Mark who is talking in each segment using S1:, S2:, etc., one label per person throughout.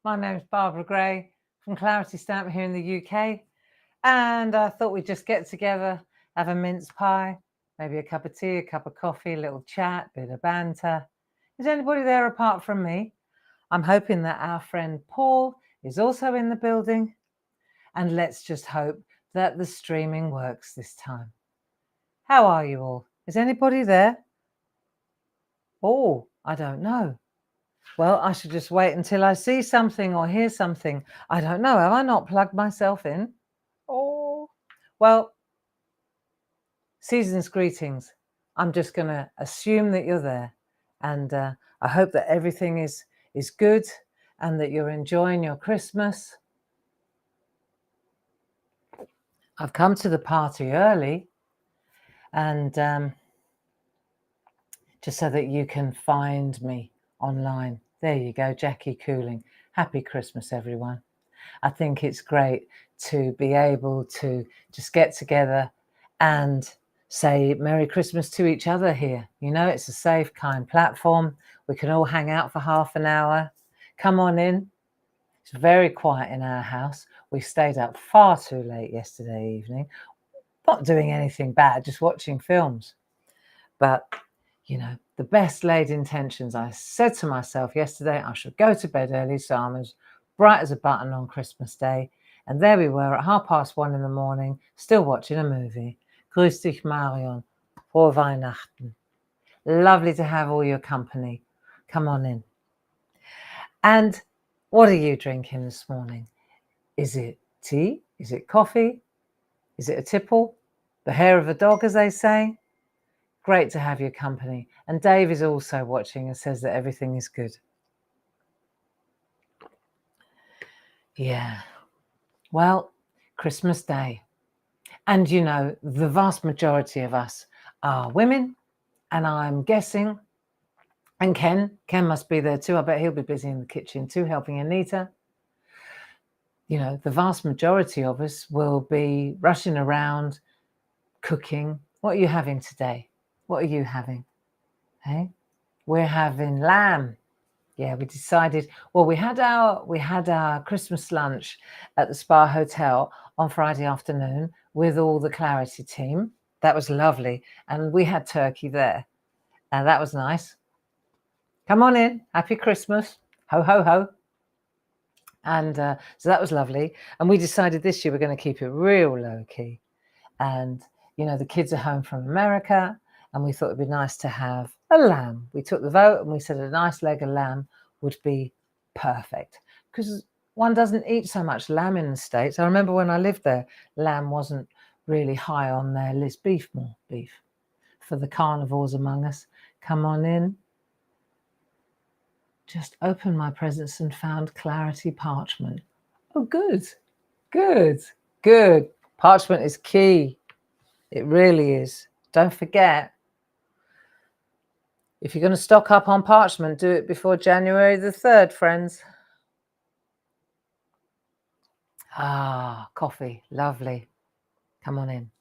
S1: My name's Barbara Gray from Clarity Stamp here in the UK. And I thought we'd just get together, have a mince pie, maybe a cup of tea, a cup of coffee, a little chat, bit of banter. Is anybody there apart from me? I'm hoping that our friend Paul is also in the building. And let's just hope that the streaming works this time. How are you all? Is anybody there? Oh, I don't know. Well, I should just wait until I see something or hear something. I don't know. Have I not plugged myself in? Oh, well, season's greetings. I'm just going to assume that you're there. And I hope that everything is good and that you're enjoying your Christmas. I've come to the party early and just so that you can find me online. There you go, Jackie Cooling. Happy Christmas, everyone. I think it's great to be able to just get together and say Merry Christmas to each other here. You know, it's a safe, kind platform. We can all hang out for half an hour. Come on in. It's very quiet in our house. We stayed up far too late yesterday evening. Not doing anything bad, just watching films. But you know, the best laid intentions. I said to myself yesterday, I should go to bed early, so I'm as bright as a button on Christmas Day. And there we were at 1:30 in the morning, still watching a movie. Grüß dich, Marion. Frohe Weihnachten. Lovely to have all your company. Come on in. And what are you drinking this morning? Is it tea? Is it coffee? Is it a tipple? The hair of a dog, as they say? Great to have your company. And Dave is also watching and says that everything is good. Yeah. Well, Christmas Day. And you know, the vast majority of us are women. And I'm guessing, and Ken must be there too. I bet he'll be busy in the kitchen too, helping Anita. You know, the vast majority of us will be rushing around, cooking. What are you having today? What are you having? Hey? We're having lamb. Yeah, we decided. Well, we had our Christmas lunch at the Spa Hotel on Friday afternoon with all the Clarity team. That was lovely, and we had turkey there, and that was nice. Come on in, happy Christmas, ho ho ho. And so that was lovely. And we decided this year we're going to keep it real low key. And you know, the kids are home from America, and we thought it'd be nice to have a lamb. We took the vote and we said a nice leg of lamb would be perfect because one doesn't eat so much lamb in the States. I remember when I lived there, lamb wasn't really high on their list. Beef, more beef. For the carnivores among us, come on in. Just opened my presents and found Clarity parchment. Oh, good, good, good. Parchment is key. It really is. Don't forget, if you're going to stock up on parchment, do it before January the 3rd, friends. Ah, coffee. Lovely. Come on in.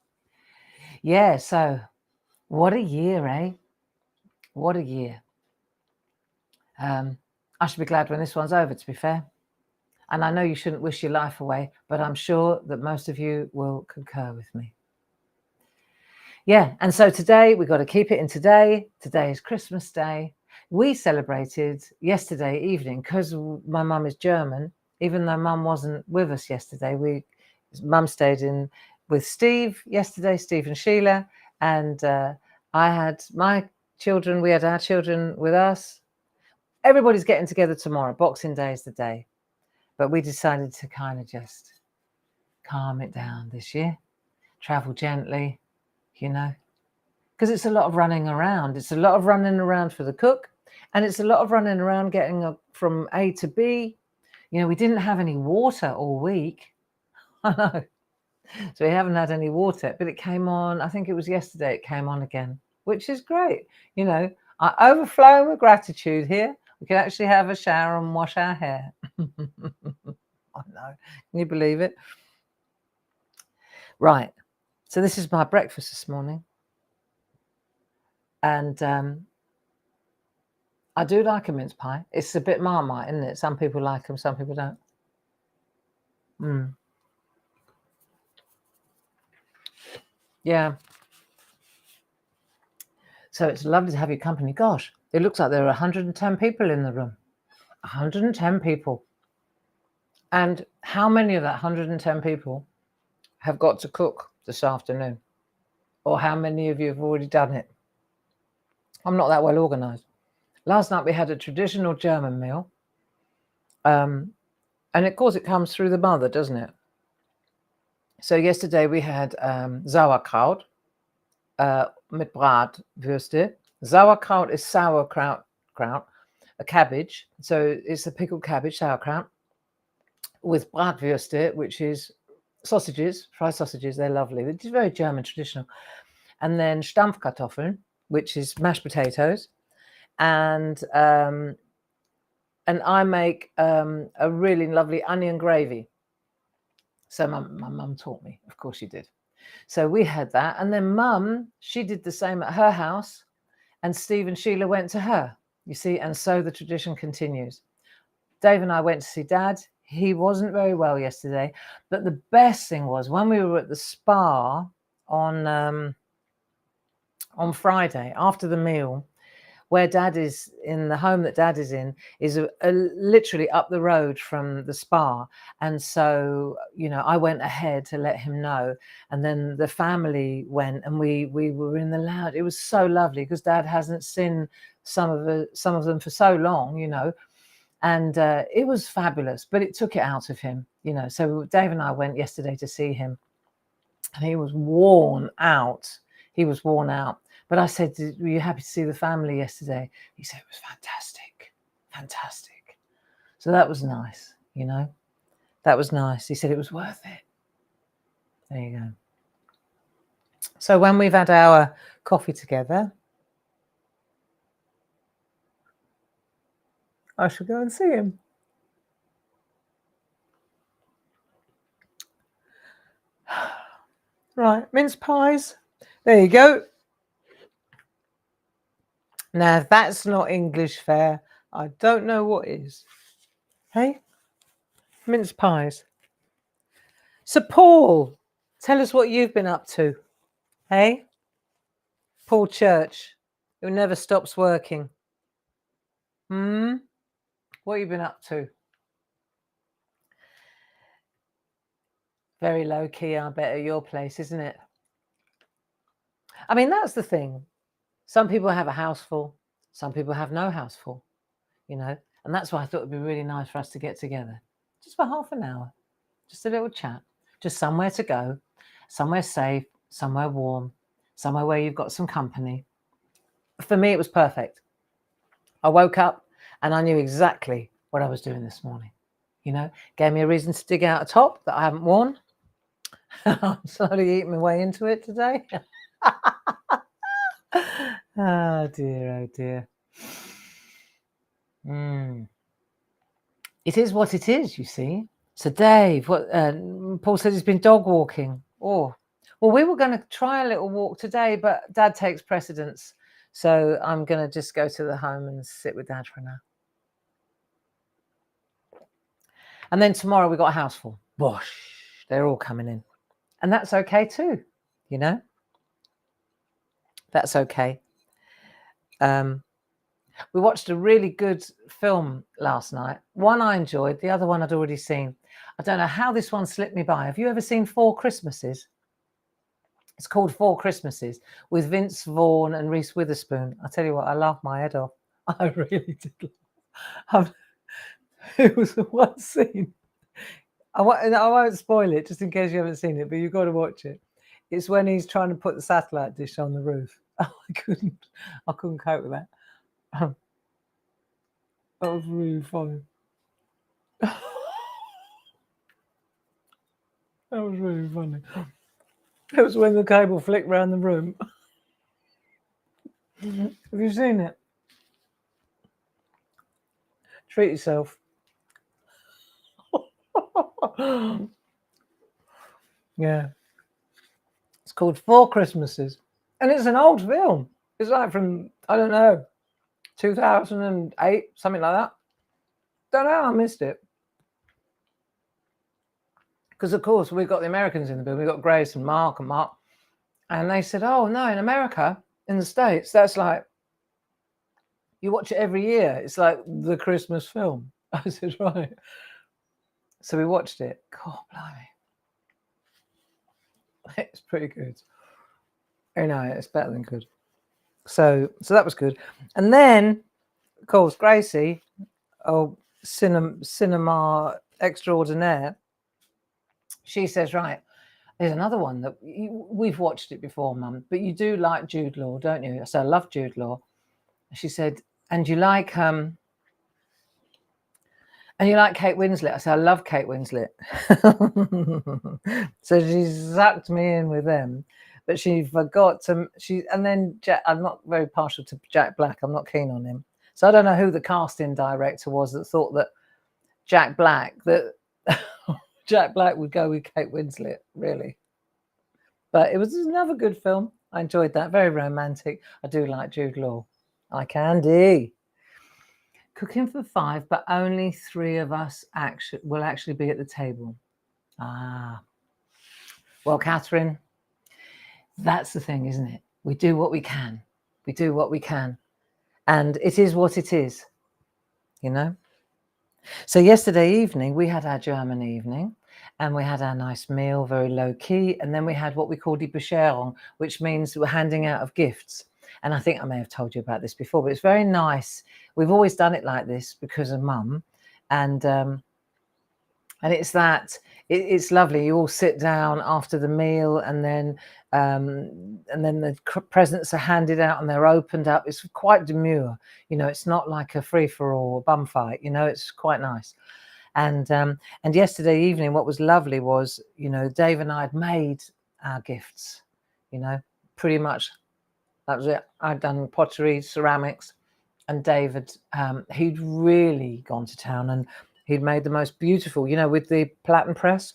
S1: Yeah, so what a year, eh? What a year. I should be glad when this one's over, to be fair. And I know you shouldn't wish your life away, but I'm sure that most of you will concur with me. Yeah, and so today, we've got to keep it in today. Today is Christmas Day. We celebrated yesterday evening because my mum is German. Even though mum wasn't with us yesterday, mum stayed in with Steve yesterday, Steve and Sheila, and I had my children, we had our children with us. Everybody's getting together tomorrow. Boxing Day is the day. But we decided to kind of just calm it down this year, travel gently, you know, because it's a lot of running around. It's a lot of running around for the cook, and it's a lot of running around getting from A to B. You know, we didn't have any water all week. I know. So we haven't had any water, but it came on, I think it was yesterday, it came on again, which is great. You know, I overflow with gratitude here. We can actually have a shower and wash our hair. I know. Can you believe it? Right. So this is my breakfast this morning. And I do like a mince pie. It's a bit Marmite, isn't it? Some people like them, some people don't. Yeah. So it's lovely to have your company. Gosh, it looks like there are 110 people in the room. 110 people. And how many of that 110 people have got to cook this afternoon? Or how many of you have already done it? I'm not that well organized. Last night we had a traditional German meal. And of course it comes through the mother, doesn't it? So yesterday we had Sauerkraut mit Bratwürste. Sauerkraut is sauerkraut, a cabbage. So it's a pickled cabbage, sauerkraut, with Bratwürste, which is sausages, fried sausages. They're lovely. It's very German, traditional. And then Stampfkartoffeln, which is mashed potatoes. And I make a really lovely onion gravy. So my mum taught me. Of course she did. So we had that. And then Mum, she did the same at her house. And Steve and Sheila went to her, you see. And so the tradition continues. Dave and I went to see Dad. He wasn't very well yesterday. But the best thing was when we were at the spa on Friday after the meal, where Dad is in the home that Dad is in is literally up the road from the spa. And so, you know, I went ahead to let him know. And then the family went and we were in the lounge. It was so lovely because Dad hasn't seen some of them for so long, you know. And it was fabulous, but it took it out of him, you know. So Dave and I went yesterday to see him and he was worn out. He was worn out. But I said, were you happy to see the family yesterday? He said, it was fantastic, fantastic. So that was nice, you know. That was nice. He said it was worth it. There you go. So when we've had our coffee together, I shall go and see him. Right, mince pies. There you go. Now, if that's not English fare, I don't know what is. Hey? Mince pies. So, Paul, tell us what you've been up to. Hey? Paul Church, who never stops working. What have you been up to? Very low key, I bet, at your place, isn't it? I mean, that's the thing. Some people have a house full. Some people have no house full, you know. And that's why I thought it'd be really nice for us to get together. Just for half an hour. Just a little chat. Just somewhere to go. Somewhere safe. Somewhere warm. Somewhere where you've got some company. For me, it was perfect. I woke up and I knew exactly what I was doing this morning. You know, gave me a reason to dig out a top that I haven't worn. I'm slowly eating my way into it today. Oh dear, oh dear. It is what it is, you see. So Dave, what Paul said he's been dog walking. Oh, well, we were going to try a little walk today, but Dad takes precedence. So I'm going to just go to the home and sit with Dad for now. And then tomorrow we got a house full. Whoosh, they're all coming in. And that's okay too, you know. That's okay. We watched a really good film last night. One I enjoyed, the other one I'd already seen. I don't know how this one slipped me by. Have you ever seen 4 Christmases? It's called 4 Christmases with Vince Vaughn and Reese Witherspoon. I tell you what, I laughed my head off. I really did. It was the one scene. I won't spoil it just in case you haven't seen it, but you've got to watch it. It's when he's trying to put the satellite dish on the roof. Oh, I couldn't cope with that. That was really funny. That was really funny. It was when the cable flicked around the room. Have you seen it? Treat yourself. Yeah. It's called 4 Christmases. And it's an old film. It's like from, I don't know, 2008, something like that. Don't know how I missed it. Because, of course, we've got the Americans in the building. We've got Grace and Mark. And they said, oh, no, in America, in the States, that's like, you watch it every year. It's like the Christmas film. I said, right. So we watched it. God, blimey. It's pretty good. You know, it's better than good. So that was good. And then, of course, Gracie, cinema extraordinaire, she says, right, there's another one that we've watched it before, Mum, but you do like Jude Law, don't you? So I love Jude Law. She said, and you like Kate Winslet? I said, I love Kate Winslet. So she sucked me in with them, but she forgot to. And then I'm not very partial to Jack Black. I'm not keen on him. So I don't know who the casting director was that thought that Jack Black would go with Kate Winslet, really. But it was another good film. I enjoyed that. Very romantic. I do like Jude Law. I can do. Cooking for 5, but only 3 of us will actually be at the table. Well, Catherine, that's the thing, isn't it? We do what we can. We do what we can. And it is what it is, you know? So yesterday evening, we had our German evening and we had our nice meal, very low key. And then we had what we call die Bescherung, which means we're handing out of gifts. And I think I may have told you about this before, but it's very nice. We've always done it like this because of Mum. And it's that, it's lovely. You all sit down after the meal and then the presents are handed out and they're opened up. It's quite demure. You know, it's not like a free-for-all bum fight. You know, it's quite nice. And yesterday evening, what was lovely was, you know, Dave and I had made our gifts, you know, pretty much. That was it. I'd done pottery, ceramics, and David, he'd really gone to town and he'd made the most beautiful, you know, with the platen press,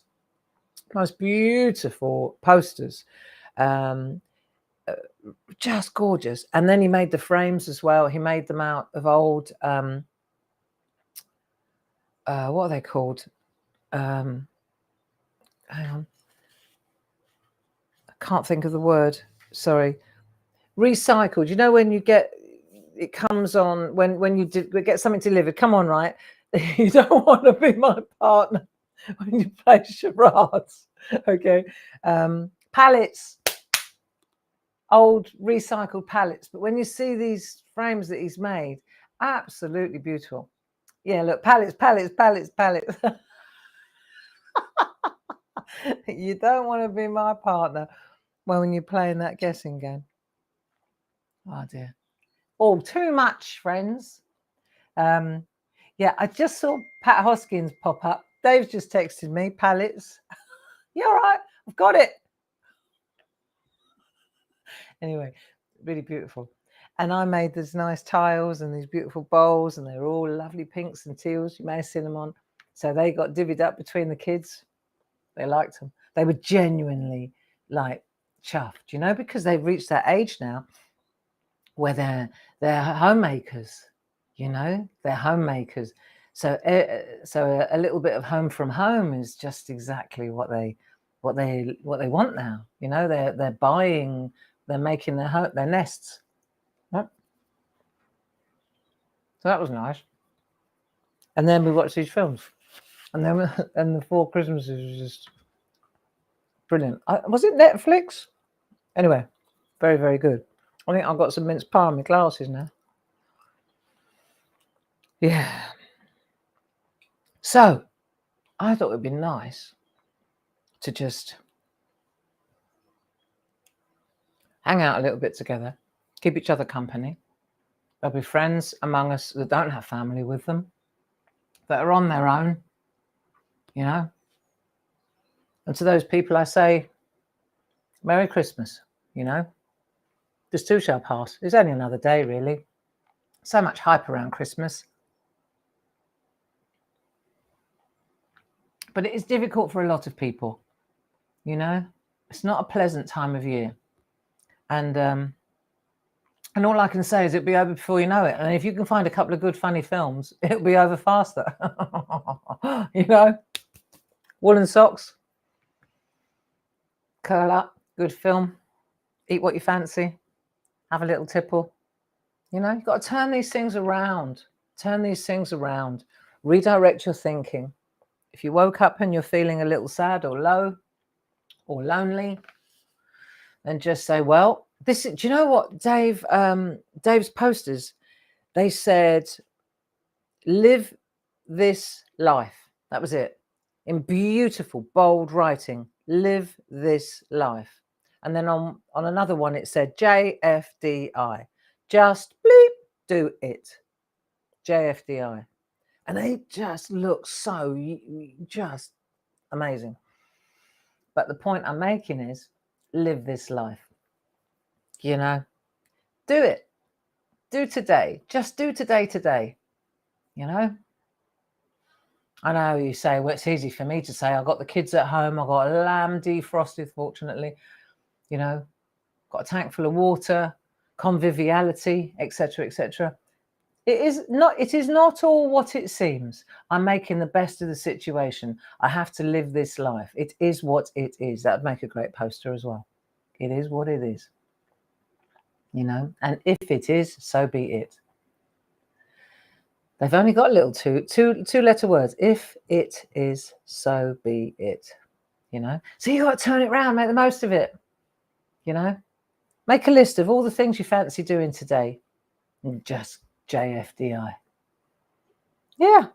S1: most beautiful posters, just gorgeous. And then he made the frames as well. He made them out of old, what are they called? Hang on. I can't think of the word. Sorry. Recycled. You know, when you get, it comes on, when you get something delivered, come on, right? You don't want to be my partner when you play charades. Okay. Pallets, old recycled pallets. But when you see these frames that he's made, absolutely beautiful. Yeah, look, pallets. You don't want to be my partner when you're playing that guessing game. Oh dear. Oh, too much, friends. Yeah, I just saw Pat Hoskins pop up. Dave's just texted me, pallets. Yeah, all right, I've got it. Anyway, really beautiful. And I made these nice tiles and these beautiful bowls, and they're all lovely pinks and teals. You may have seen them on. So they got divvied up between the kids. They liked them. They were genuinely like chuffed, you know, because they've reached that age now where they're homemakers, you know, they're homemakers. So a little bit of home from home is just exactly what they want now. You know, they're buying, they're making their nests. Yep. So that was nice. And then we watched these films, and then the 4 Christmases was just brilliant. Was it Netflix? Anyway, very, very good. I think I've got some mince pie in my glasses now. Yeah. So I thought it would be nice to just hang out a little bit together, keep each other company. There'll be friends among us that don't have family with them, that are on their own, you know. And to those people I say, Merry Christmas, you know. This too shall pass. It's only another day, really. So much hype around Christmas. But it is difficult for a lot of people, you know. It's not a pleasant time of year. And And all I can say is it'll be over before you know it. And if you can find a couple of good, funny films, it'll be over faster. You know, woolen socks, curl up, good film, eat what you fancy, have a little tipple. You know, you've got to turn these things around. Turn these things around. Redirect your thinking. If you woke up and you're feeling a little sad or low or lonely, then just say, well, this is, do you know what Dave's posters, they said, live this life. That was it. In beautiful, bold writing, live this life. And then on another one, it said JFDI. Just bleep, do it. JFDI. And they just look so just amazing. But the point I'm making is live this life. You know, do it. Do today. Just do today. You know, I know you say, well, it's easy for me to say. I've got the kids at home. I've got a lamb defrosted, fortunately. You know, got a tank full of water, conviviality, etc., etc. It is not all what it seems. I'm making the best of the situation. I have to live this life. It is what it is. That would make a great poster as well. It is what it is. You know, and if it is, so be it. They've only got little two-letter words. If it is, so be it. You know, so you got to turn it around, make the most of it. You know, make a list of all the things you fancy doing today, and just JFDI. Yeah,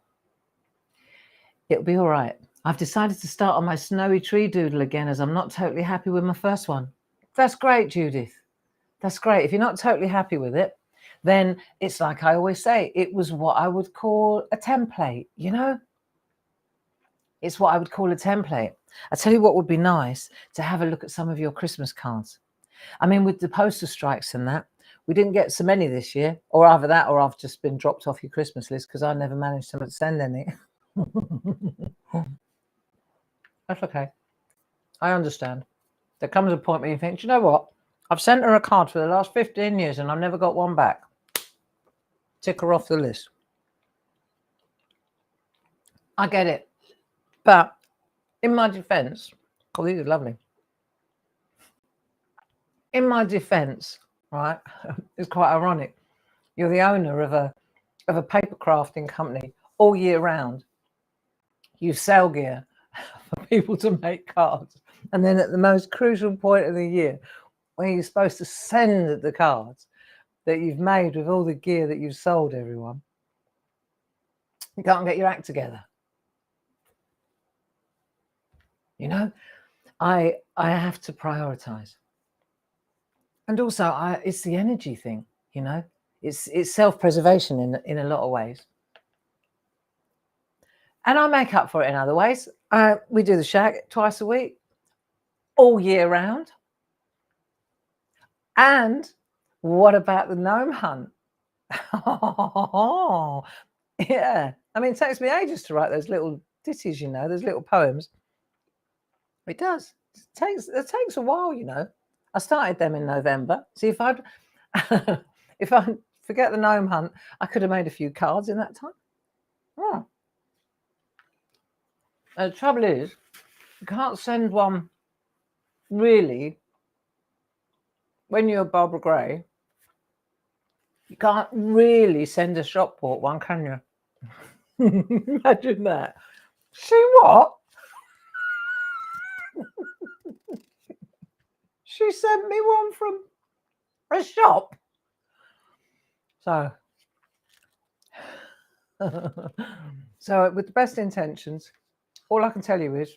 S1: it'll be all right. I've decided to start on my snowy tree doodle again, as I'm not totally happy with my first one. That's great, Judith. That's great. If you're not totally happy with it, then it's like I always say, it was what I would call a template, you know? It's what I would call a template. I tell you what would be nice, to have a look at some of your Christmas cards. I mean, with the poster strikes and that, we didn't get so many this year, or either that or I've just been dropped off your Christmas list because I never managed to send any. That's okay. I understand. There comes a point where you think, do you know what? I've sent her a card for the last 15 years and I've never got one back. Tick her off the list. I get it. But in my defense, oh, these are lovely. In my defense, right, it's quite ironic. You're the owner of a paper crafting company all year round. You sell gear for people to make cards. And then at the most crucial point of the year, where you're supposed to send the cards that you've made with all the gear that you've sold everyone, you can't get your act together. You know, I have to prioritize. And also, it's the energy thing, you know. It's self-preservation in a lot of ways. And I make up for it in other ways. We do the SHAC twice a week, all year round. And what about the gnome hunt? Oh, yeah. I mean, it takes me ages to write those little ditties, you know, those little poems. It does. It takes a while, you know. I started them in November. See, if I forget the gnome hunt, I could have made a few cards in that time. Oh. The trouble is, you can't send one really when you're Barbara Gray. You can't really send a Shopport one, can you? Imagine that. See what? She sent me one from a shop. So, so with the best intentions, all I can tell you is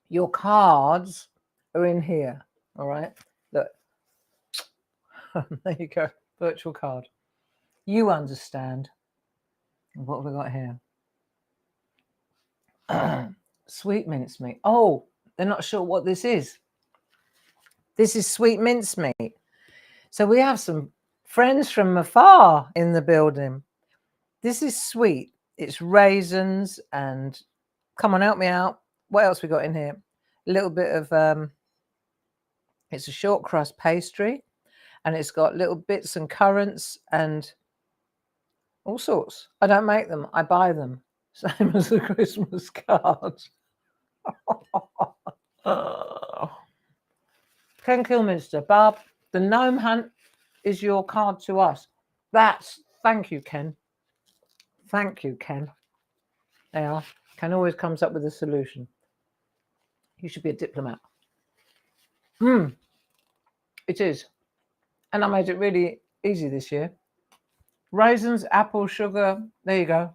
S1: your cards are in here. All right. Look. There you go. Virtual card. You understand. What have we got here? Sweet mincemeat. Oh, they're not sure what this is. This is sweet mincemeat. So we have some friends from afar in the building. This is sweet. It's raisins and, come on, help me out. What else we got in here? A little bit of, it's a short crust pastry. and it's got little bits and currants and all sorts. I don't make them, I buy them. Same as the Christmas cards. Ken Kilminster, Barb, the gnome hunt is your card to us. Thank you, Ken. Thank you, Ken. There, Ken always comes up with a solution. You should be a diplomat. It is. And I made it really easy this year. Raisins, apple, sugar. There you go.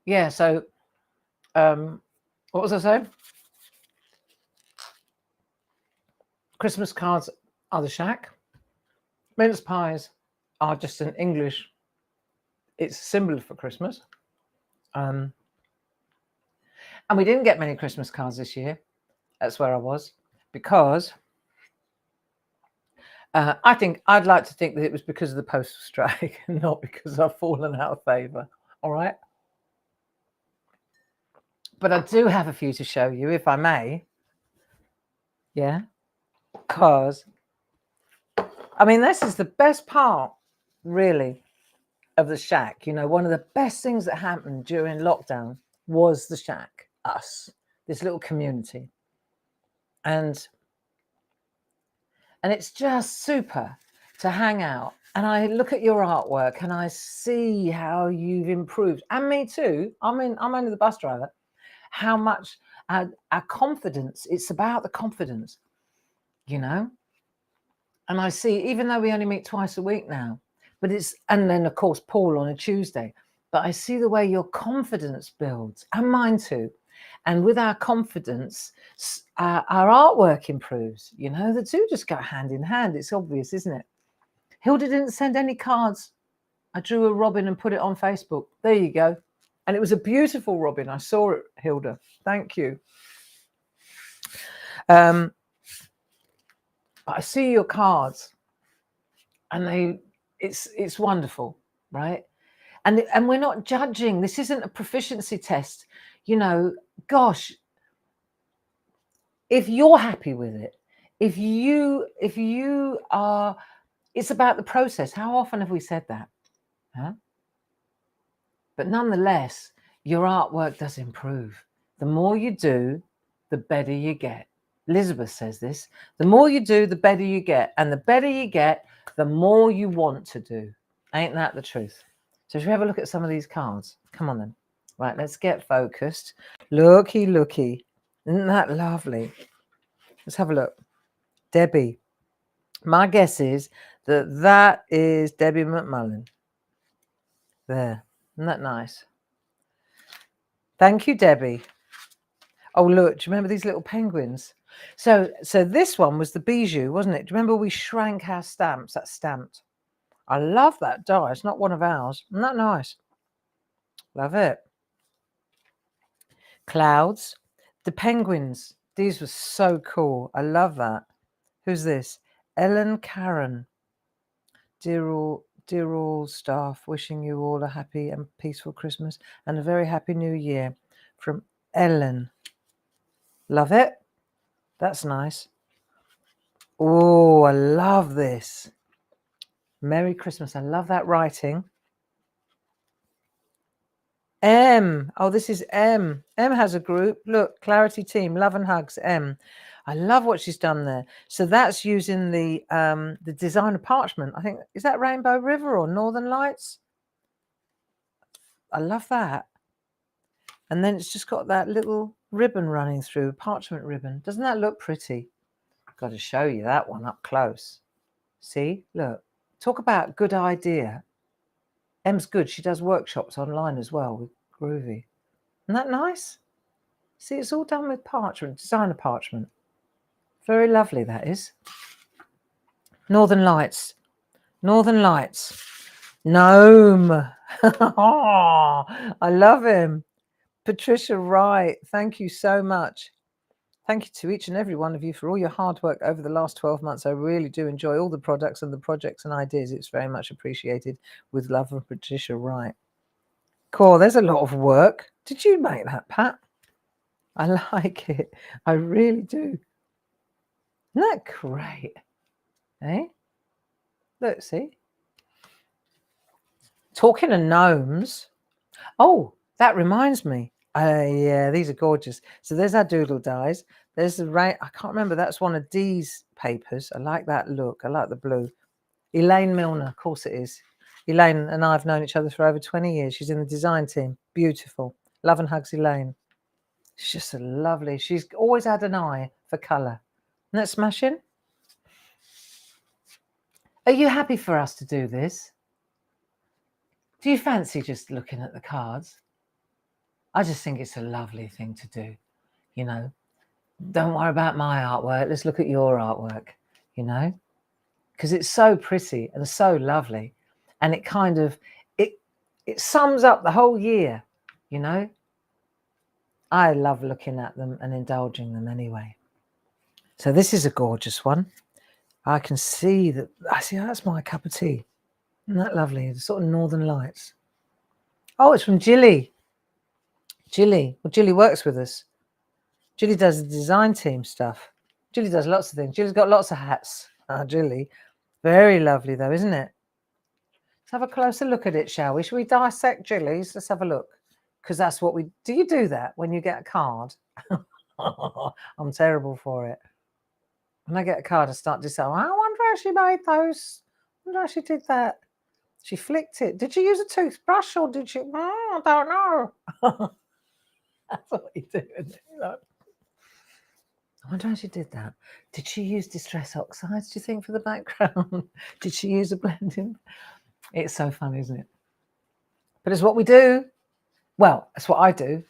S1: Yeah, so what was I saying? Christmas cards are the SHAC. Mince pies are just an English, it's a symbol for Christmas. And we didn't get many Christmas cards this year. That's where I was, because I'd like to think that it was because of the postal strike and not because I've fallen out of favour. All right. But I do have a few to show you, if I may. Yeah. Because, I mean, this is the best part, really, of the SHAC. You know, one of the best things that happened during lockdown was the SHAC, us, this little community. And it's just super to hang out. And I look at your artwork and I see how you've improved. And me too. I mean, I'm only the bus driver. How much our confidence, it's about the confidence, you know. And I see, even though we only meet twice a week now, but and then of course Paul on a Tuesday, but I see the way your confidence builds, and mine too. And with our confidence, our artwork improves. You know, the two just go hand in hand. It's obvious, isn't it? Hilda didn't send any cards. I drew a robin and put it on Facebook. There you go. And it was a beautiful robin. I saw it, Hilda. Thank you. I see your cards, and it's wonderful, right? And we're not judging. This isn't a proficiency test. You know, gosh, if you're happy with it, if you are, it's about the process. How often have we said that? Huh? But nonetheless, your artwork does improve. The more you do, the better you get. Elizabeth says this. The more you do, the better you get. And the better you get, the more you want to do. Ain't that the truth? So should we have a look at some of these cards? Come on then. Right, let's get focused. Looky, looky. Isn't that lovely? Let's have a look. Debbie. My guess is that is Debbie McMullen. There. Isn't that nice? Thank you, Debbie. Oh, look, do you remember these little penguins? So this one was the bijou, wasn't it? Do you remember we shrank our stamps? That's stamped. I love that die. It's not one of ours. Isn't that nice? Love it. Clouds. The penguins. These were so cool. I love that. Who's this? Ellen Karen. Dear all staff, wishing you all a happy and peaceful Christmas and a very happy New Year. From Ellen. Love it. That's nice. Oh, I love this. Merry Christmas. I love that writing. M. Oh, this is M. M has a group. Look, Clarity Team, love and hugs. M. I love what she's done there. So that's using the designer parchment. I think, is that Rainbow River or Northern Lights? I love that. And then it's just got that little ribbon running through, parchment ribbon. Doesn't that look pretty? Got to show you that one up close. See, look, talk about good idea. Em's good. She does workshops online as well with Groovy. Isn't that nice? See, it's all done with parchment, designer parchment. Very lovely, that is. Northern Lights. Northern Lights. Gnome. Oh, I love him. Patricia Wright, thank you so much. Thank you to each and every one of you for all your hard work over the last 12 months. I really do enjoy all the products and the projects and ideas. It's very much appreciated. With love, from Patricia Wright. Cool, there's a lot of work. Did you make that, Pat? I like it. I really do. Isn't that great? Eh? Look, see? Talking of gnomes. Oh, that reminds me. Yeah, these are gorgeous. So there's our doodle dies. There's the rain. I can't remember. That's one of Dee's papers. I like that look. I like the blue. Elaine Milner, of course it is. Elaine and I have known each other for over 20 years. She's in the design team. Beautiful. Love and hugs, Elaine. She's just a lovely. She's always had an eye for colour. Isn't that smashing? Are you happy for us to do this? Do you fancy just looking at the cards? I just think it's a lovely thing to do, you know. Don't worry about my artwork. Let's look at your artwork, you know, because it's so pretty and so lovely. And it kind of, it sums up the whole year, you know. I love looking at them and indulging them anyway. So this is a gorgeous one. I can see that. I see that's my cup of tea. Isn't that lovely? The sort of Northern Lights. Oh, it's from Jilly. Jilly. Well, Jilly works with us. Jilly does the design team stuff. Jilly does lots of things. Jilly's got lots of hats. Jilly. Very lovely though, isn't it? Let's have a closer look at it, shall we? Shall we dissect Jilly's? Let's have a look. Because that's what we... Do you do that when you get a card? I'm terrible for it. When I get a card, I start to say, I wonder how she made those. I wonder how she did that. She flicked it. Did she use a toothbrush or did she? I don't know. That's what you do, isn't it? I wonder how she did that. Did she use distress oxides, do you think, for the background? Did she use a blending? It's so fun, isn't it? But it's what we do. Well, it's what I do.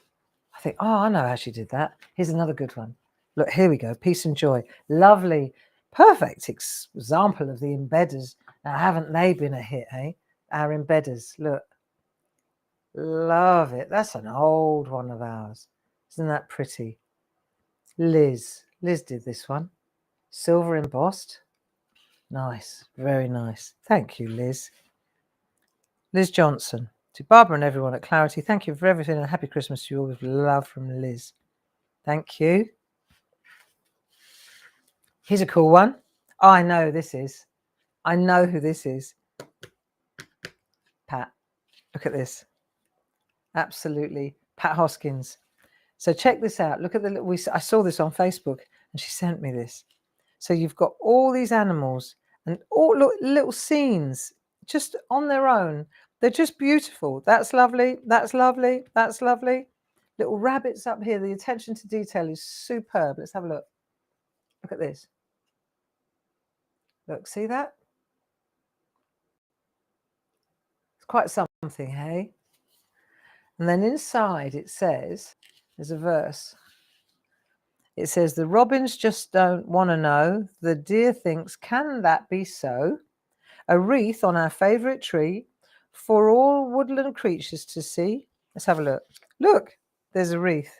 S1: I think, oh, I know how she did that. Here's another good one. Look, here we go. Peace and joy. Lovely, perfect example of the embedders. Now, haven't they been a hit, eh? Our embedders. Look. Love it. That's an old one of ours. Isn't that pretty? Liz. Liz did this one. Silver embossed. Nice. Very nice. Thank you, Liz. Liz Johnson. To Barbara and everyone at Clarity, thank you for everything and happy Christmas to you all with love from Liz. Thank you. Here's a cool one. Oh, I know who this is. I know who this is. Pat. Look at this. Absolutely. Pat Hoskins. So check this out. Look at the I saw this on Facebook and she sent me this. So you've got all these animals and all little scenes just on their own. They're just beautiful. That's lovely. That's lovely. That's lovely. Little rabbits up here. The attention to detail is superb. Let's have a look. Look at this. Look, see that? It's quite something, hey? And then inside it says, there's a verse. It says, the robins just don't want to know. The deer thinks, can that be so? A wreath on our favourite tree for all woodland creatures to see. Let's have a look. Look, there's a wreath.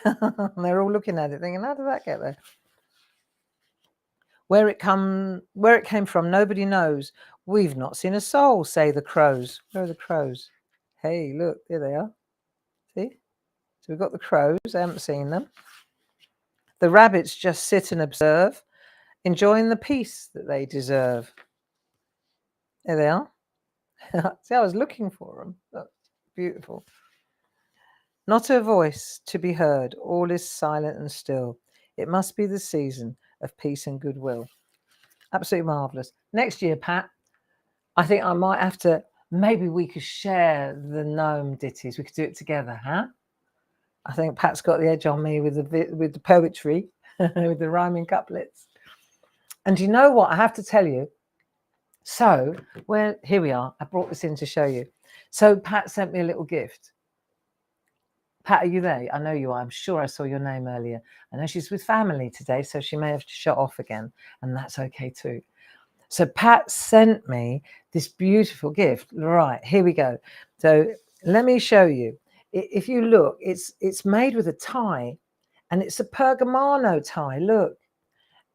S1: They're all looking at it thinking, how did that get there? Where it came from, nobody knows. We've not seen a soul, say the crows. Where are the crows? Hey, look, there they are. See? So we've got the crows. I haven't seen them. The rabbits just sit and observe, enjoying the peace that they deserve. There they are. See, I was looking for them. That's beautiful. Not a voice to be heard. All is silent and still. It must be the season of peace and goodwill. Absolutely marvellous. Next year, Pat, I think I might have to, maybe we could share the gnome ditties. We could do it together, huh? I think Pat's got the edge on me with the poetry, with the rhyming couplets. And you know what? I have to tell you. So, well, here we are. I brought this in to show you. So Pat sent me a little gift. Pat, are you there? I know you are. I'm sure I saw your name earlier. I know she's with family today, so she may have shut off again, and that's okay too. So Pat sent me this beautiful gift. Right, here we go. So let me show you. If you look, it's made with a tie, and it's a pergamano tie. Look,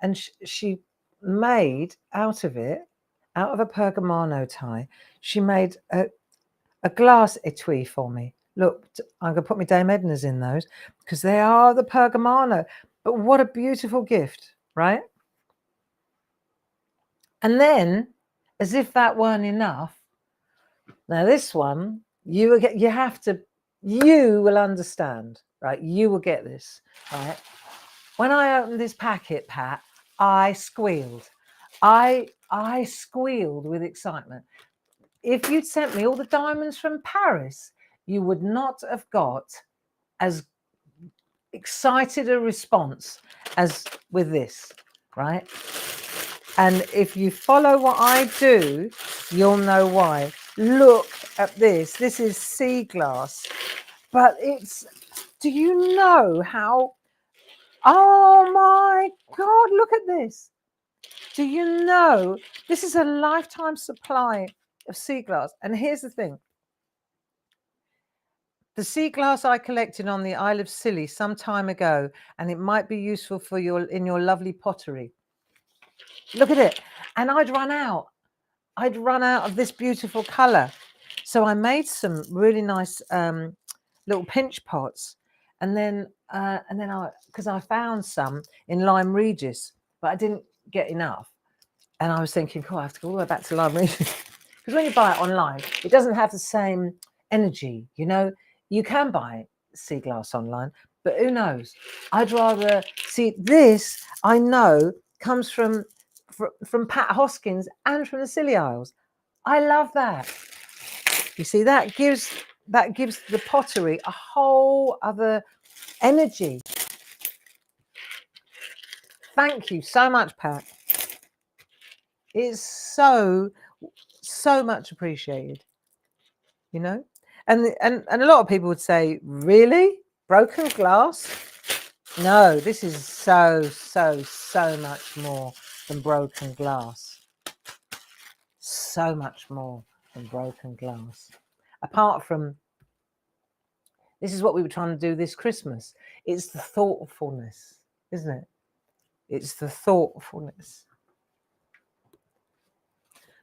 S1: and she made out of it, out of a pergamano tie, she made a glass etui for me. Look, I'm going to put my Dame Edna's in those because they are the pergamano. But what a beautiful gift, right? And then, as if that weren't enough, now this one, you will understand, right? You will get this, right? When I opened this packet, Pat, I squealed. I squealed with excitement. If you'd sent me all the diamonds from Paris, you would not have got as excited a response as with this, right? And if you follow what I do, you'll know why. Look at this. This is sea glass. But do you know how, oh my God, look at this. Do you know, this is a lifetime supply of sea glass. And here's the thing. The sea glass I collected on the Isle of Scilly some time ago, and it might be useful for in your lovely pottery. Look at it. And I'd run out of this beautiful color. So I made some really nice little pinch pots, and then because I found some in Lyme Regis, but I didn't get enough, and I was thinking, I have to go all the way back to Lyme Regis because when you buy it online, it doesn't have the same energy. You know, you can buy sea glass online, but who knows? I'd rather see this. I know comes from Pat Hoskins and from the Scilly Isles. I love that. You see, that gives the pottery a whole other energy. Thank you so much, Pat. It's so much appreciated. You know, and a lot of people would say, really, broken glass? No, this is so much more than broken glass. So much more than broken glass. Apart from, this is what we were trying to do this Christmas. It's the thoughtfulness, isn't it? It's the thoughtfulness.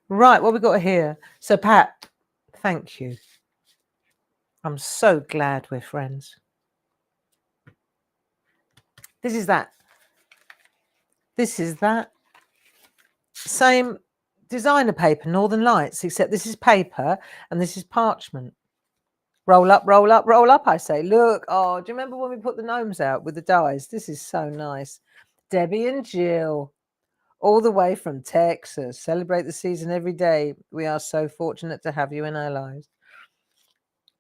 S1: Right, what we got here? So Pat, thank you. I'm so glad we're friends. This is that same designer paper, Northern Lights, except this is paper and this is parchment. Roll up, roll up, roll up, I say. Look, oh, do you remember when we put the gnomes out with the dies? This is so nice. Debbie and Jill, all the way from Texas. Celebrate the season every day. We are so fortunate to have you in our lives.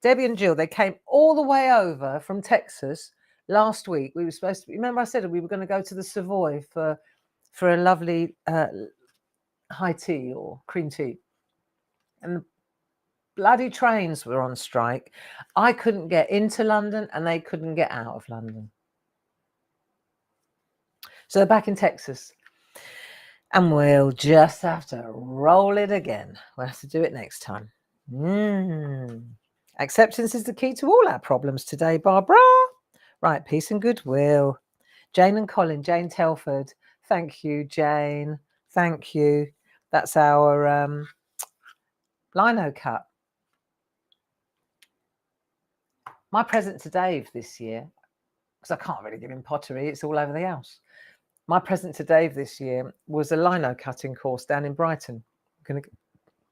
S1: Debbie and Jill, they came all the way over from Texas last week. We were supposed to, remember I said we were going to go to the Savoy for a lovely high tea or cream tea. And the bloody trains were on strike. I couldn't get into London and they couldn't get out of London. So they're back in Texas. And we'll just have to roll it again. We'll have to do it next time. Acceptance is the key to all our problems today, Barbara. Right, peace and goodwill. Jane and Colin, Jane Telford. Thank you, Jane. Thank you. That's our lino cut. My present to Dave this year, because I can't really give him pottery, it's all over the house. My present to Dave this year was a lino cutting course down in Brighton.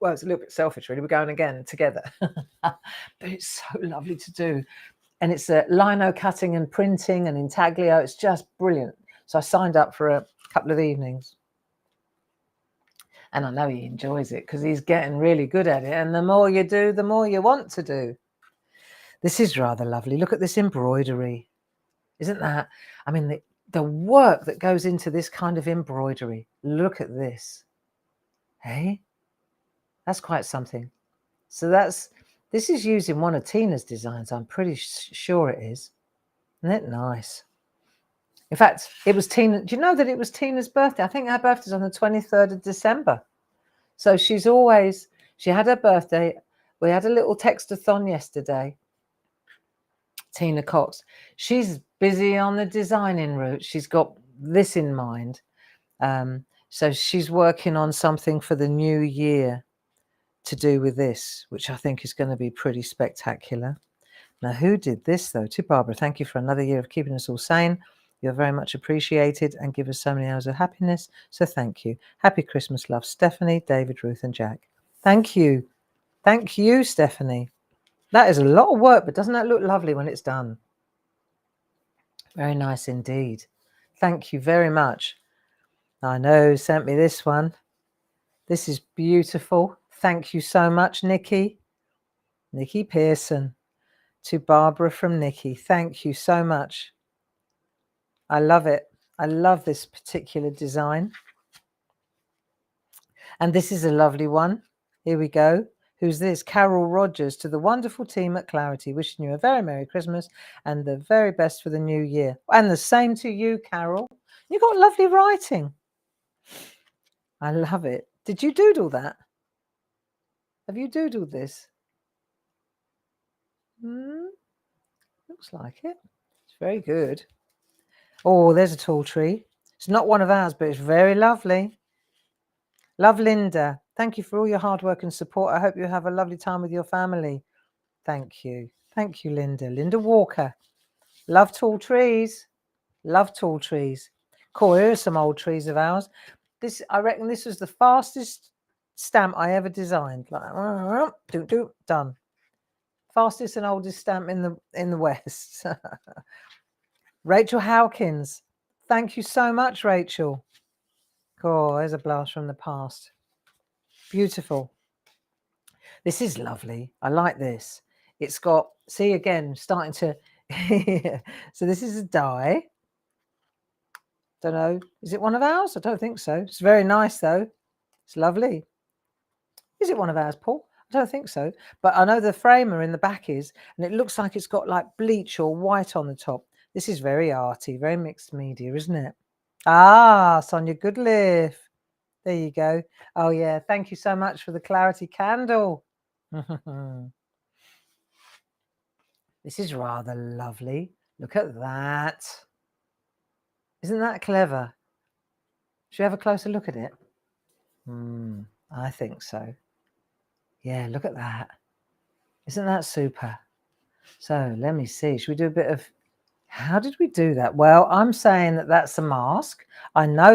S1: Well, it's a little bit selfish, really. We're going again together. But it's so lovely to do. And it's a lino cutting and printing and intaglio. It's just brilliant. So I signed up for a couple of evenings. And I know he enjoys it because he's getting really good at it. And the more you do, the more you want to do. This is rather lovely. Look at this embroidery. Isn't that? I mean, the work that goes into this kind of embroidery. Look at this. Hey? That's quite something. So this is using one of Tina's designs. I'm pretty sure it is. Isn't it nice? In fact, it was Tina. Do you know that it was Tina's birthday? I think her birthday's on the 23rd of December. So she had her birthday. We had a little textathon yesterday. Tina Cox. She's busy on the designing route. She's got this in mind. So she's working on something for the new year to do with this, which I think is going to be pretty spectacular. Now, who did this, though? To Barbara, thank you for another year of keeping us all sane. You're very much appreciated and give us so many hours of happiness. So thank you. Happy Christmas, love. Stephanie, David, Ruth and Jack. Thank you. Thank you, Stephanie. That is a lot of work, but doesn't that look lovely when it's done? Very nice indeed. Thank you very much. I know, sent me this one. This is beautiful. Thank you so much, Nikki. Nikki Pearson. To Barbara from Nikki. Thank you so much. I love it. I love this particular design. And this is a lovely one. Here we go. Who's this? Carol Rogers. To the wonderful team at Clarity, wishing you a very Merry Christmas and the very best for the new year. And the same to you, Carol. You got lovely writing. I love it. Did you doodle that? Have you doodled this? Looks like it. It's very good. Oh, there's a tall tree. It's not one of ours, but it's very lovely. Love, Linda. Thank you for all your hard work and support. I hope you have a lovely time with your family. Thank you. Thank you, Linda. Linda Walker. Love tall trees. Love tall trees. Cool. Here are some old trees of ours. This, I reckon this was the fastest stamp I ever designed. Like, done. Fastest and oldest stamp in the West. Rachel Howkins. Thank you so much, Rachel. Oh, there's a blast from the past. Beautiful. This is lovely. I like this. It's got, see again, starting to, so this is a die. Don't know. Is it one of ours? I don't think so. It's very nice though. It's lovely. Is it one of ours, Paul? I don't think so. But I know the framer in the back is, and it looks like it's got like bleach or white on the top. This is very arty, very mixed media, isn't it? Ah, Sonia Goodliff. There you go. Oh yeah, thank you so much for the Clarity candle. This is rather lovely. Look at that. Isn't that clever? Should we have a closer look at it? I think so. Yeah, look at that. Isn't that super? So let me see. Should we do a bit of... How did we do that? Well, I'm saying that that's a mask. I know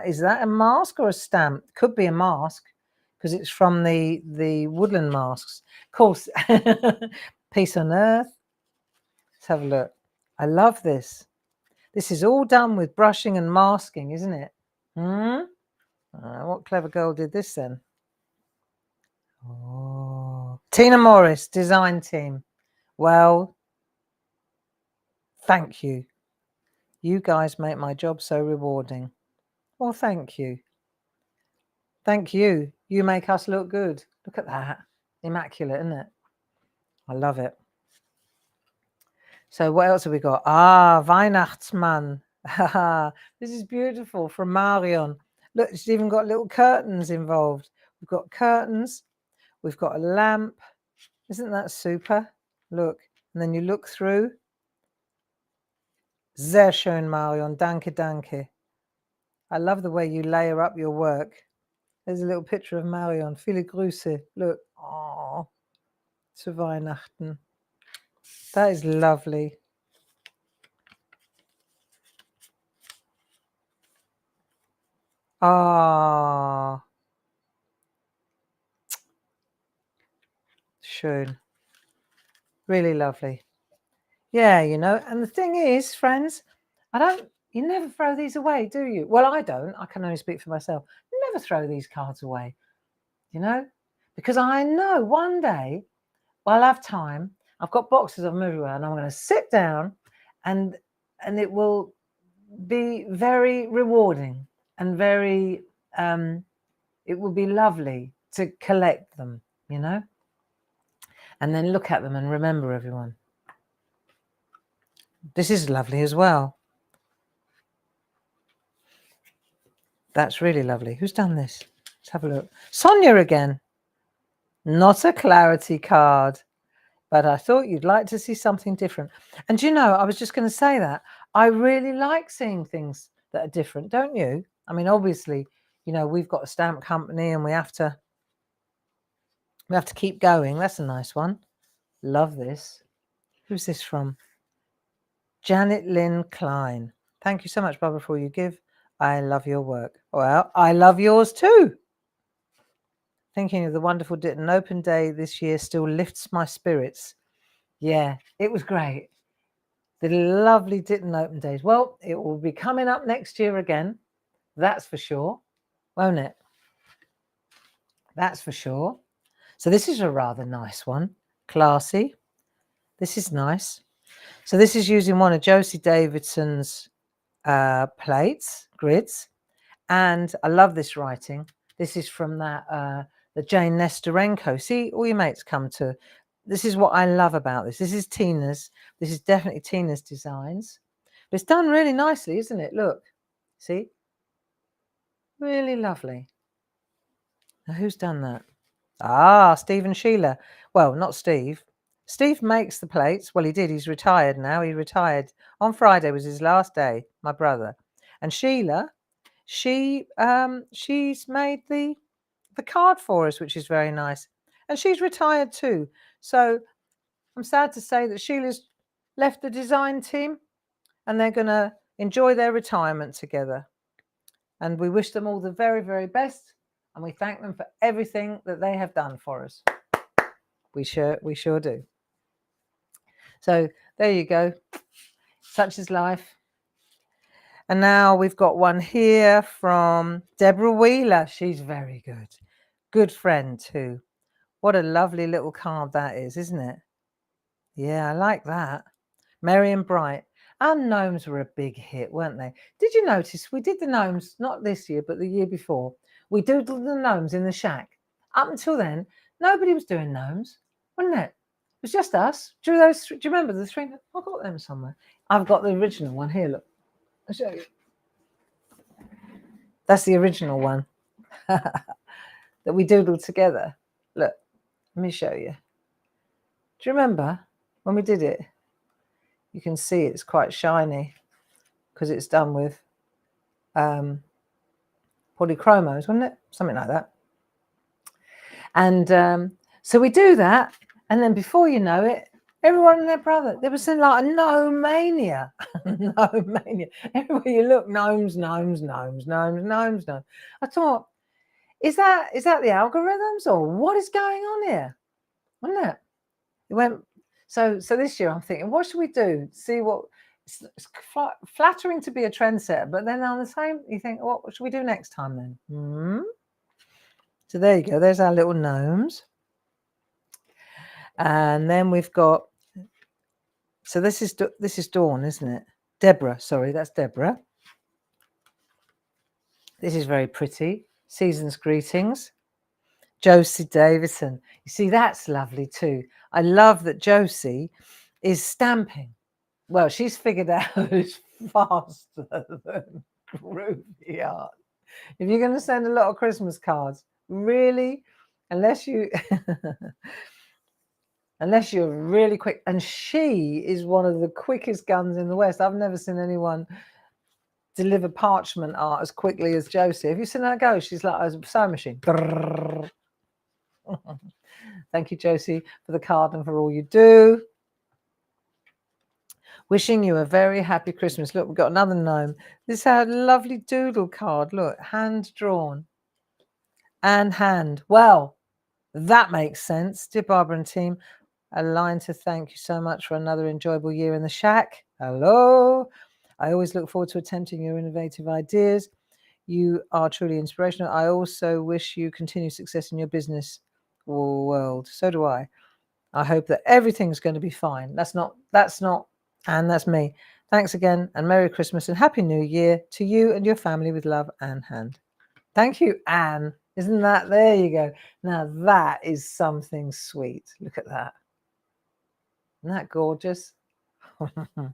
S1: is that a mask or a stamp? Could be a mask because it's from the woodland masks. Of course, Peace on Earth. Let's have a look. I love this. This is all done with brushing and masking, isn't it? What clever girl did this then? Oh, Tina Morris, design team. Well, thank you. You guys make my job so rewarding. Well, thank you. Thank you. You make us look good. Look at that. Immaculate, isn't it? I love it. So what else have we got? Ah, Weihnachtsmann. This is beautiful from Marion. Look, she's even got little curtains involved. We've got curtains. We've got a lamp. Isn't that super? Look. And then you look through. Sehr schön, Marion. Danke, danke. I love the way you layer up your work. There's a little picture of Marion. Viele Grüße. Look. Oh, zu Weihnachten. That is lovely. Ah. Schön. Really lovely. Yeah, you know, and the thing is, friends, you never throw these away, do you? Well, I don't. I can only speak for myself. Never throw these cards away, you know, because I know one day I'll have time. I've got boxes of them everywhere, and I'm going to sit down, and it will be very rewarding and very. It will be lovely to collect them, you know, and then look at them and remember everyone. This is lovely as well. That's really lovely. Who's done this? Let's have a look. Sonia again. Not a Clarity card, but I thought you'd like to see something different. And you know, I was just going to say that. I really like seeing things that are different, don't you? I mean, obviously, you know, we've got a stamp company and we have to keep going. That's a nice one. Love this. Who's this from? Janet Lynn Klein. Thank you so much, Barbara, for all you give. I love your work. Well, I love yours too. Thinking of the wonderful Ditton Open Day this year still lifts my spirits. Yeah, it was great. The lovely Ditton Open Days. Well, it will be coming up next year again. That's for sure. Won't it? That's for sure. So this is a rather nice one. Classy. This is nice. So this is using one of Josie Davidson's plates, grids. And I love this writing. This is from that the Jane Nestorenko. See, all your mates come to. This is what I love about this. This is Tina's. This is definitely Tina's designs. But it's done really nicely, isn't it? Look, see? Really lovely. Now, who's done that? Ah, Steve and Sheila. Well, not Steve. Steve makes the plates. Well, he did. He's retired now. He retired. On Friday was his last day, my brother. And Sheila, she's made the card for us, which is very nice. And she's retired too. So I'm sad to say that Sheila's left the design team and they're going to enjoy their retirement together. And we wish them all the very, very best. And we thank them for everything that they have done for us. We sure do. So there you go. Such is life. And now we've got one here from Deborah Wheeler. She's very good. Good friend too. What a lovely little card that is, isn't it? Yeah, I like that. Merry and bright. Our gnomes were a big hit, weren't they? Did you notice we did the gnomes, not this year, but the year before? We doodled the gnomes in the shack. Up until then, nobody was doing gnomes, wasn't it? It was just us. Do you remember the three? I've got them somewhere. I've got the original one here, look. I'll show you. That's the original one that we doodled together. Look, let me show you. Do you remember when we did it? You can see it's quite shiny because it's done with polychromos, wasn't it? Something like that. And so we do that, and then before you know it, everyone and their brother, there was like a gnome mania. Gnome mania. Everywhere you look, gnomes. I thought, is that the algorithms or what is going on here? Wasn't it? It went. So this year I'm thinking, what should we do? See what. It's flattering to be a trendsetter, but then on the same, you think, what should we do next time then? So there you go. There's our little gnomes. And then we've got, so this is Dawn, isn't it? Deborah, sorry, that's Deborah. This is very pretty. Season's greetings. Josie Davidson. You see, that's lovely too. I love that Josie is stamping. Well, she's figured out it's faster than groovy art. If you're going to send a lot of Christmas cards, really, unless you're really quick, and she is one of the quickest guns in the West. I've never seen anyone deliver parchment art as quickly as Josie. Have you seen her go? She's like a sewing machine. Thank you, Josie, for the card and for all you do. Wishing you a very happy Christmas. Look, we've got another gnome. This is our lovely doodle card. Look, hand drawn and hand. Well, that makes sense. Dear Barbara and team, a line to thank you so much for another enjoyable year in the shack. Hello. I always look forward to attempting your innovative ideas. You are truly inspirational. I also wish you continued success in your business world. So do I. I hope that everything's going to be fine. That's not, and that's me. Thanks again, and Merry Christmas and Happy New Year to you and your family with love, Anne Hand. Thank you, Anne. Isn't that, there you go. Now that is something sweet. Look at that. Isn't that gorgeous? There's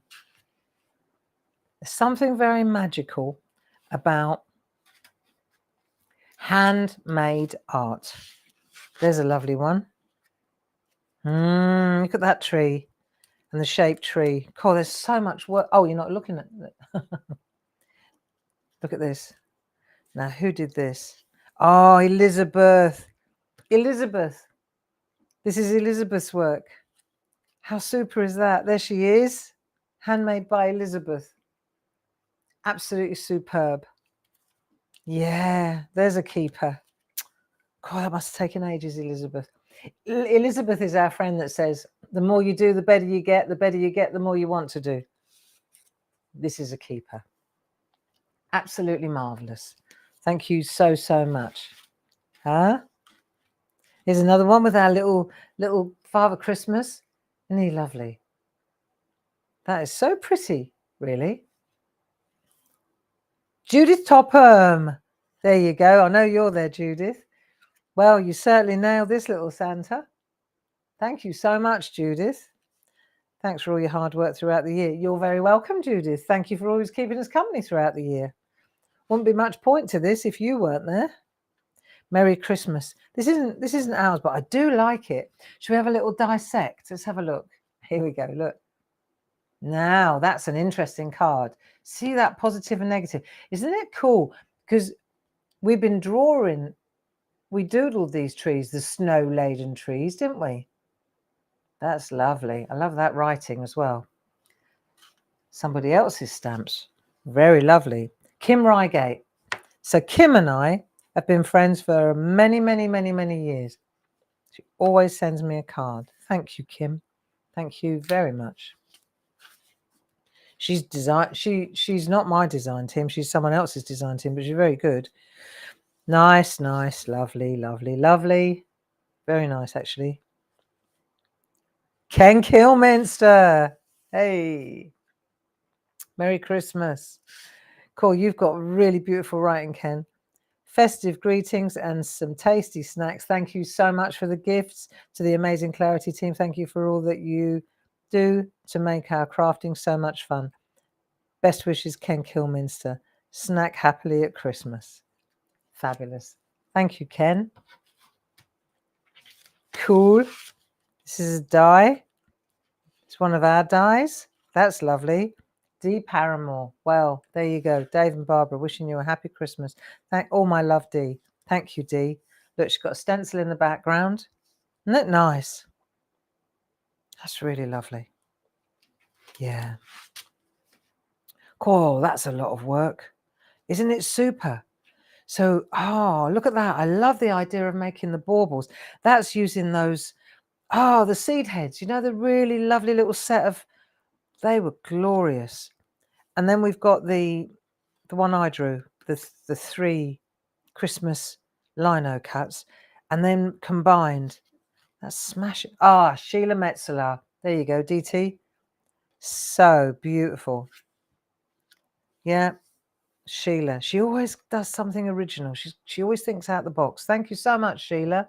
S1: something very magical about handmade art. There's a lovely one. Look at that tree and the shaped tree. God, there's so much work. Oh, you're not looking at it. Look at this. Now, who did this? Oh, Elizabeth. Elizabeth. This is Elizabeth's work. How super is that? There she is. Handmade by Elizabeth. Absolutely superb. Yeah, there's a keeper. God, that must have taken ages, Elizabeth. Elizabeth is our friend that says, the more you do, the better you get, the more you want to do. This is a keeper. Absolutely marvellous. Thank you so, so much. Huh? Here's another one with our little Father Christmas. Isn't he lovely? That is so pretty, really. Judith Topham. There you go. I know you're there, Judith. Well, you certainly nailed this little Santa. Thank you so much, Judith. Thanks for all your hard work throughout the year. You're very welcome, Judith. Thank you for always keeping us company throughout the year. Wouldn't be much point to this if you weren't there. Merry Christmas. This isn't ours, but I do like it. Should we have a little dissect? Let's have a look. Here we go. Look. Now, that's an interesting card. See that positive and negative. Isn't it cool? Because we've been drawing, we doodled these trees, the snow-laden trees, didn't we? That's lovely. I love that writing as well. Somebody else's stamps. Very lovely. Kim Reigate. So Kim and I have been friends for many, many, many, many years. She always sends me a card. Thank you, Kim. Thank you very much. She's not my design team. She's someone else's design team, but she's very good. Nice, nice, lovely, lovely, lovely. Very nice, actually. Ken Kilminster. Hey. Merry Christmas. Cool. You've got really beautiful writing, Ken. Festive greetings and some tasty snacks. Thank you so much for the gifts to the amazing Clarity team. Thank you for all that you do to make our crafting so much fun. Best wishes, Ken Kilminster. Snack happily at Christmas. Fabulous. Thank you, Ken. Cool. This is a die. It's one of our dies. That's lovely. Dee Paramore. Well, there you go. Dave and Barbara wishing you a happy Christmas. Thank all my love, Dee. Thank you, Dee. Look, she's got a stencil in the background. Isn't it nice? That's really lovely. Yeah. Cool. That's a lot of work. Isn't it super? So, look at that. I love the idea of making the baubles. That's using those, the seed heads. You know, the really lovely little set of, they were glorious. And then we've got the one I drew, the 3 Christmas lino cuts, and then combined. That's smashing. Sheila Metzeler. There you go, DT. So beautiful. Yeah, Sheila. She always does something original. She always thinks out the box. Thank you so much, Sheila.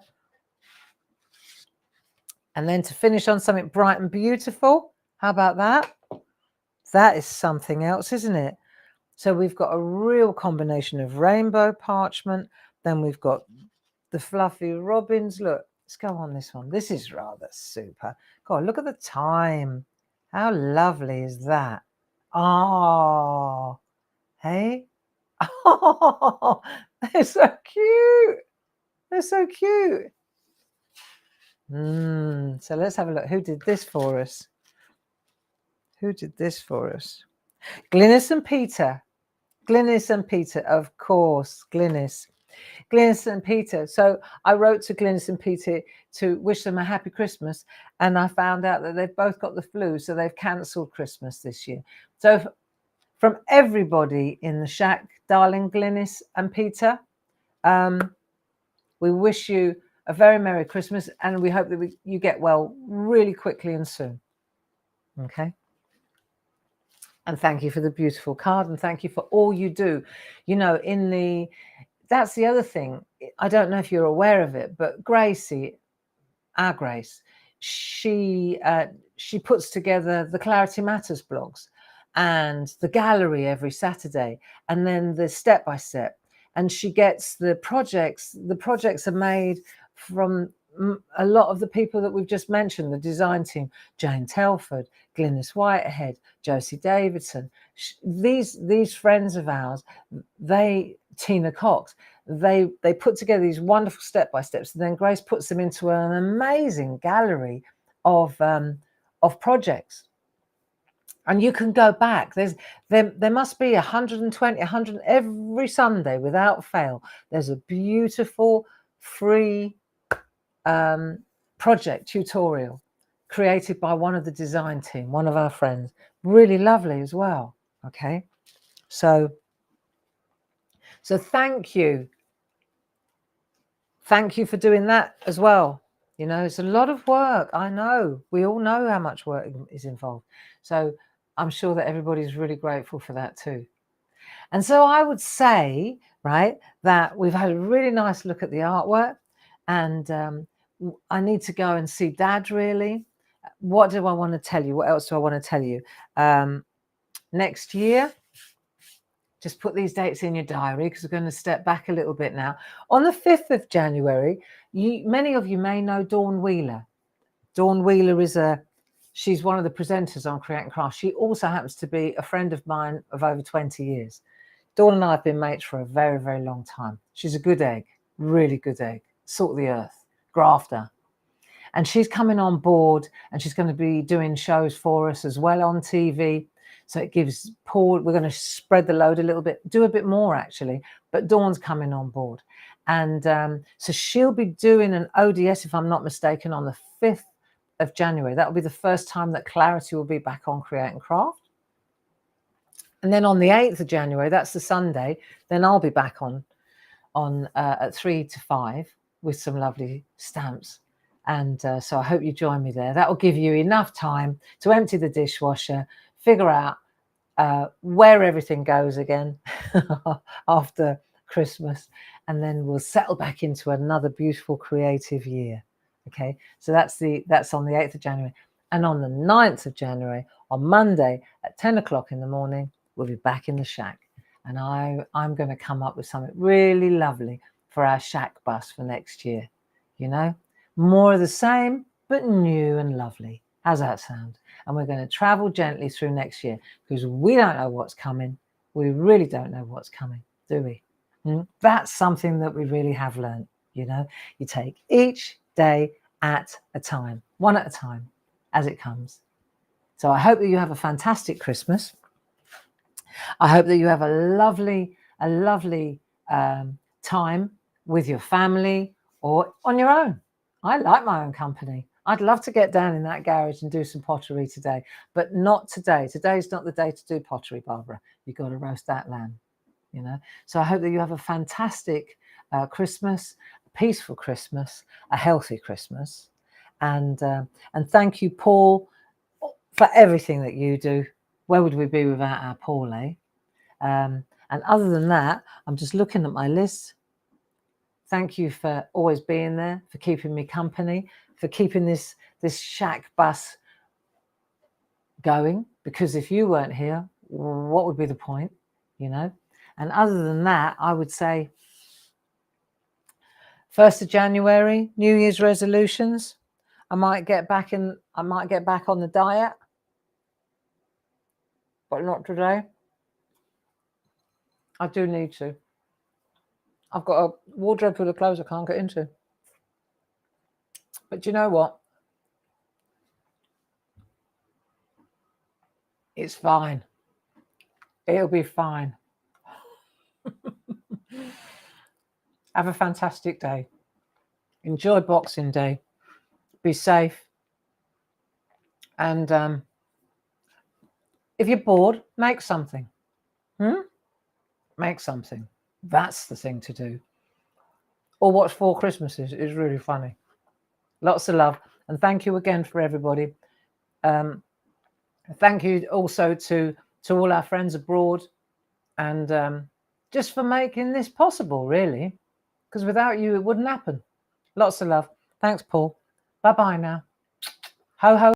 S1: And then to finish on something bright and beautiful. How about that? That is something else, isn't it? So we've got a real combination of rainbow parchment. Then we've got the fluffy robins. Look, let's go on this one. This is rather super. God, look at the time. How lovely is that? Oh, hey. Oh, they're so cute. They're so cute. So let's have a look. Who did this for us? Who did this for us? Glynis and Peter. Glynis and Peter, of course. Glynis and Peter. So I wrote to Glynis and Peter to wish them a happy Christmas, and I found out that they've both got the flu, so they've cancelled Christmas this year. So from everybody in the SHAC, darling Glynis and Peter, we wish you a very Merry Christmas, and we hope that you get well really quickly and soon. Okay. And thank you for the beautiful card, and thank you for all you do. You know, that's the other thing. I don't know if you're aware of it, but Gracie, our Grace, she puts together the Clarity Matters blogs and the gallery every Saturday, and then the step by step. And she gets the projects. The projects are made from a lot of the people that we've just mentioned, the design team: Jane Telford, Glynis Whitehead, Josie Davidson. These friends of ours, Tina Cox, they put together these wonderful step-by-steps, and then Grace puts them into an amazing gallery of projects. And you can go back. There must be 120, 100 every Sunday without fail. There's a beautiful free project tutorial created by one of the design team, one of our friends. Really lovely as well. Okay, so thank you for doing that as well. You know, it's a lot of work. I know, we all know how much work is involved, so I'm sure that everybody's really grateful for that too. And so I would say, right, that we've had a really nice look at the artwork, and I need to go and see Dad, really. What do I want to tell you? What else do I want to tell you? Next year, just put these dates in your diary, because we're going to step back a little bit now. On the 5th of January, many of you may know Dawn Wheeler. Dawn Wheeler she's one of the presenters on Create and Craft. She also happens to be a friend of mine of over 20 years. Dawn and I have been mates for a very, very long time. She's a good egg, really good egg, salt of the earth, grafter. And she's coming on board, and she's going to be doing shows for us as well on TV. So it gives Paul, we're going to spread the load a little bit, do a bit more actually, but Dawn's coming on board. And so she'll be doing an ODS, if I'm not mistaken, on the 5th of January. That will be the first time that Clarity will be back on Create and Craft. And then on the 8th of January, that's the Sunday, then I'll be back on at 3 to 5 with some lovely stamps. And so I hope you join me there. That will give you enough time to empty the dishwasher, figure out where everything goes again after Christmas, and then we'll settle back into another beautiful creative year. Okay, so that's on the 8th of January. And on the 9th of January, on Monday at 10 o'clock in the morning, we'll be back in the SHAC. And I'm going to come up with something really lovely for our SHAC bus for next year. You know, more of the same, but new and lovely. How's that sound? And we're going to travel gently through next year, because we don't know what's coming. We really don't know what's coming, do we? That's something that we really have learned. You know, you take each day at a time, one at a time, as it comes. So I hope that you have a fantastic Christmas. I hope that you have a lovely time with your family or on your own. I like my own company. I'd love to get down in that garage and do some pottery today, but not today. Today's not the day to do pottery, Barbara. You've got to roast that lamb, you know. So I hope that you have a fantastic Christmas, a peaceful Christmas, a healthy Christmas. And thank you, Paul, for everything that you do. Where would we be without our Paul, eh? And other than that, I'm just looking at my list. Thank you for always being there, for keeping me company, for keeping this SHAC bus going. Because if you weren't here, what would be the point, you know? And other than that, I would say 1st of January, New Year's resolutions. I might get back on the diet, but not today. I do need to. I've got a wardrobe full of clothes I can't get into. But you know what? It's fine. It'll be fine. Have a fantastic day. Enjoy Boxing Day. Be safe. And if you're bored, make something. Make something. That's the thing to do. Or watch 4 Christmases. It's really funny. Lots of love. And thank you again for everybody. Thank you also to all our friends abroad, and just for making this possible, really, because without you, it wouldn't happen. Lots of love. Thanks, Paul. Bye-bye now. Ho, ho.